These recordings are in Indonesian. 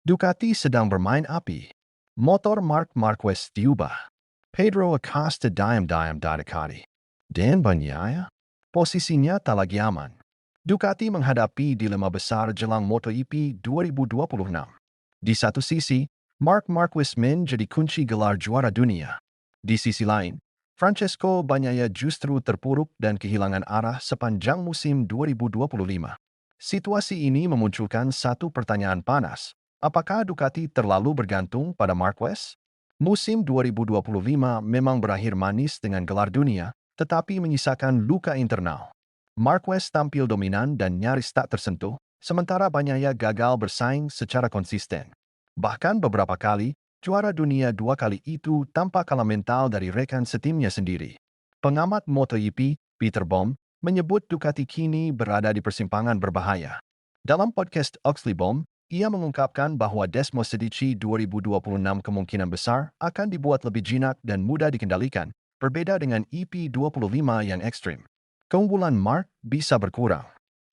Ducati sedang bermain api. Motor Marc Marquez diubah. Pedro Acosta diam-diam Ducati. Dan Bagnaia? Posisinya tak lagi aman. Ducati menghadapi dilema besar jelang MotoGP 2026. Di satu sisi, Marc Marquez menjadi kunci gelar juara dunia. Di sisi lain, Francesco Bagnaia justru terpuruk dan kehilangan arah sepanjang musim 2025. Situasi ini memunculkan satu pertanyaan panas. Apakah Ducati terlalu bergantung pada Marquez? Musim 2025 memang berakhir manis dengan gelar dunia, tetapi menyisakan luka internal. Marquez tampil dominan dan nyaris tak tersentuh, sementara Bagnaia gagal bersaing secara konsisten. Bahkan beberapa kali, juara dunia 2 kali itu tampak kalah mental dari rekan setimnya sendiri. Pengamat MotoGP, Peter Bohm, menyebut Ducati kini berada di persimpangan berbahaya. Dalam podcast Oxley Bohm, ia mengungkapkan bahwa Desmosedici 2026 kemungkinan besar akan dibuat lebih jinak dan mudah dikendalikan, berbeda dengan EP25 yang ekstrim. Keunggulan Marc bisa berkurang.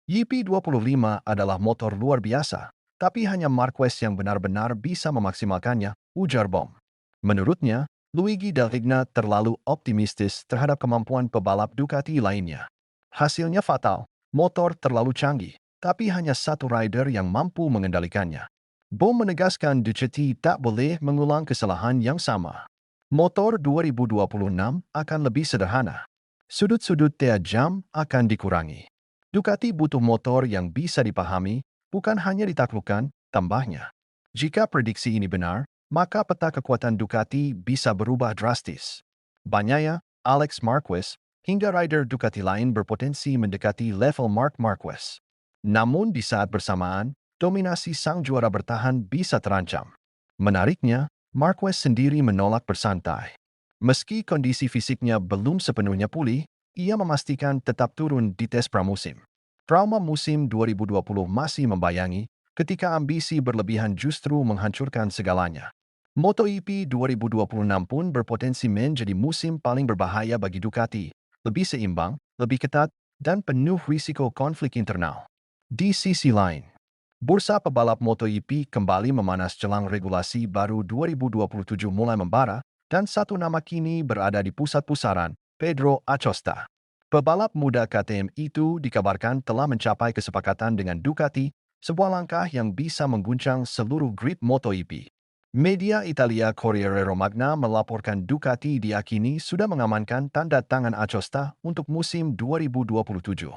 EP25 adalah motor luar biasa, tapi hanya Marquez yang benar-benar bisa memaksimalkannya, ujar Bohm. Menurutnya, Luigi Dalligna terlalu optimistis terhadap kemampuan pebalap Ducati lainnya. Hasilnya fatal, motor terlalu canggih, tapi hanya satu rider yang mampu mengendalikannya. Bohm menegaskan Ducati tak boleh mengulang kesalahan yang sama. Motor 2026 akan lebih sederhana. Sudut-sudut tajam akan dikurangi. Ducati butuh motor yang bisa dipahami, bukan hanya ditaklukkan, tambahnya. Jika prediksi ini benar, maka peta kekuatan Ducati bisa berubah drastis. Bagnaia, Alex Marquez, hingga rider Ducati lain berpotensi mendekati level Marc Marquez. Namun di saat bersamaan, dominasi sang juara bertahan bisa terancam. Menariknya, Marquez sendiri menolak bersantai. Meski kondisi fisiknya belum sepenuhnya pulih, ia memastikan tetap turun di tes pramusim. Trauma musim 2020 masih membayangi, ketika ambisi berlebihan justru menghancurkan segalanya. MotoGP 2026 pun berpotensi menjadi musim paling berbahaya bagi Ducati, lebih seimbang, lebih ketat, dan penuh risiko konflik internal. Di sisi lain, bursa pebalap MotoGP kembali memanas jelang regulasi baru 2027 mulai membara, dan satu nama kini berada di pusat pusaran, Pedro Acosta. Pebalap muda KTM itu dikabarkan telah mencapai kesepakatan dengan Ducati, sebuah langkah yang bisa mengguncang seluruh grid MotoGP. Media Italia Corriere Romagna melaporkan Ducati diyakini sudah mengamankan tanda tangan Acosta untuk musim 2027.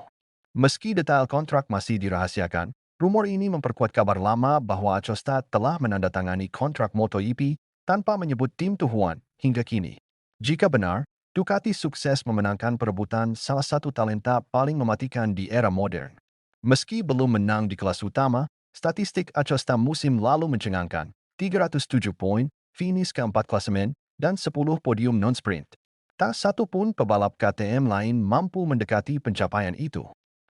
Meski detail kontrak masih dirahasiakan, rumor ini memperkuat kabar lama bahwa Acosta telah menandatangani kontrak MotoGP tanpa menyebut tim tujuan hingga kini. Jika benar, Ducati sukses memenangkan perebutan salah satu talenta paling mematikan di era modern. Meski belum menang di kelas utama, statistik Acosta musim lalu mencengangkan, 307 poin, finish keempat klasemen, dan 10 podium non-sprint. Tak satu pun pebalap KTM lain mampu mendekati pencapaian itu.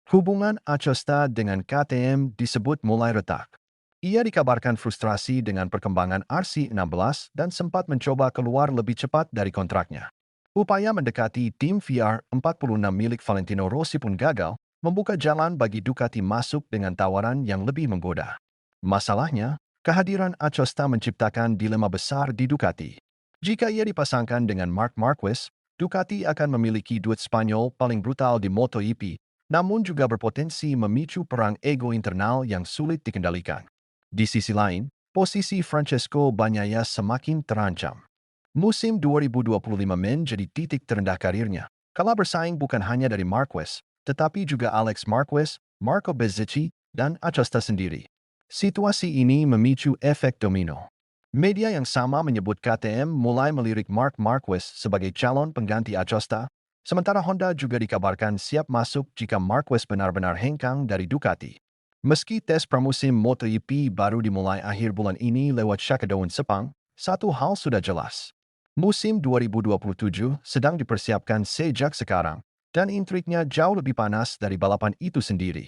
Hubungan Acosta dengan KTM disebut mulai retak. Ia dikabarkan frustrasi dengan perkembangan RC16 dan sempat mencoba keluar lebih cepat dari kontraknya. Upaya mendekati tim VR46 milik Valentino Rossi pun gagal, membuka jalan bagi Ducati masuk dengan tawaran yang lebih menggoda. Masalahnya, kehadiran Acosta menciptakan dilema besar di Ducati. Jika ia dipasangkan dengan Marc Marquez, Ducati akan memiliki duet Spanyol paling brutal di MotoGP, namun juga berpotensi memicu perang ego internal yang sulit dikendalikan. Di sisi lain, posisi Francesco Bagnaia semakin terancam. Musim 2025 menjadi titik terendah karirnya, kala bersaing bukan hanya dari Marquez, tetapi juga Alex Marquez, Marco Bezzecchi, dan Acosta sendiri. Situasi ini memicu efek domino. Media yang sama menyebut KTM mulai melirik Marc Marquez sebagai calon pengganti Acosta, sementara Honda juga dikabarkan siap masuk jika Marquez benar-benar hengkang dari Ducati. Meski tes pramusim MotoGP baru dimulai akhir bulan ini lewat Shakadown Sepang, satu hal sudah jelas. Musim 2027 sedang dipersiapkan sejak sekarang, dan intriknya jauh lebih panas dari balapan itu sendiri.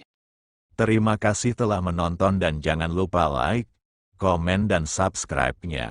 Terima kasih telah menonton dan jangan lupa like, komen dan subscribe-nya.